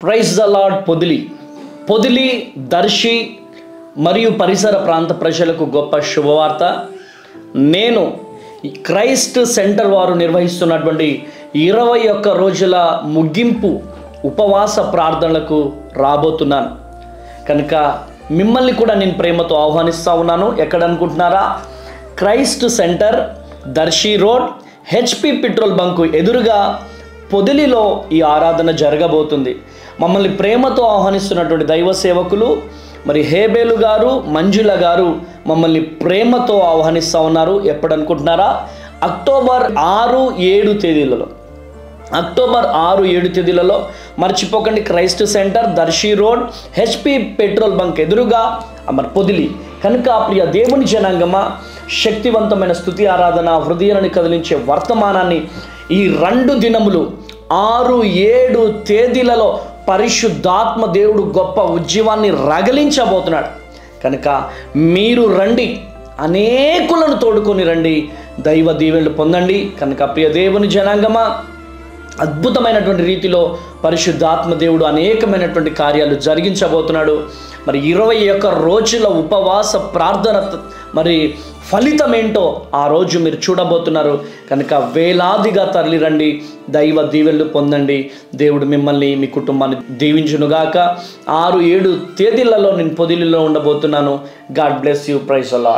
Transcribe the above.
Praise the lord. Podili Darsi మరియు పరిసర ప్రాంత ప్రజలకు గొప్ప శుభవార్త. నేను క్రైస్ట్ సెంటర్ వారు నిర్వహిస్తున్నటువంటి 21 రోజుల ముగింపు ఉపవాస ప్రార్థనలకు రాబోతున్నాను కనుక మిమ్మల్ని కూడా నేను ప్రేమతో ఆహ్వానిస్తూ ఉన్నాను. ఎక్కడ అనుకుంటున్నారా? Christ centre, Darsi road, HP petrol bunk ఎదురుగా పొదిలిలో ఈ ఆరాధన జరగబోతుంది. మమ్మల్ని ప్రేమతో ఆహ్వానిస్తున్నటువంటి దైవ సేవకులు మరి హేబేలు గారు, మంజుల గారు మమ్మల్ని ప్రేమతో ఆహ్వానిస్తూ ఉన్నారు. ఎప్పుడు అనుకుంటున్నారా? అక్టోబర్ 6-7 తేదీలలో, అక్టోబర్ 6-7 తేదీలలో మర్చిపోకండి. Christ centre, Darsi road, HP petrol bunk ఎదురుగా మరి పొదిలి. కనుక ప్రియ దేవుని జనాంగమా, శక్తివంతమైన స్తుతి ఆరాధన, హృదయాన్ని కదిలించే వర్తమానాన్ని ఈ 2 దినములు 6-7 తేదీలలో పరిశుద్ధాత్మ దేవుడు గొప్ప ఉజ్జీవాన్ని రగిలించబోతున్నాడు. కనుక మీరు రండి, అనేకులను తోడుకొని రండి, దైవ దీవెనలు పొందండి. కనుక ప్రియ దేవుని జనాంగమా, అద్భుతమైనటువంటి రీతిలో పరిశుద్ధాత్మ దేవుడు అనేకమైనటువంటి కార్యాలు జరిగించబోతున్నాడు. మరి 21 రోజుల ఉపవాస ప్రార్థన మరి ఫలితం ఏంటో ఆ రోజు మీరు చూడబోతున్నారు. కనుక వేలాదిగా తరలిరండి, దైవ దీవెనలు పొందండి. దేవుడు మిమ్మల్ని, మీ కుటుంబాన్ని దీవించునుగాక. 6-7 తేదీలలో నేను పొదిలిలో ఉండబోతున్నాను. God bless you. Praise the lord.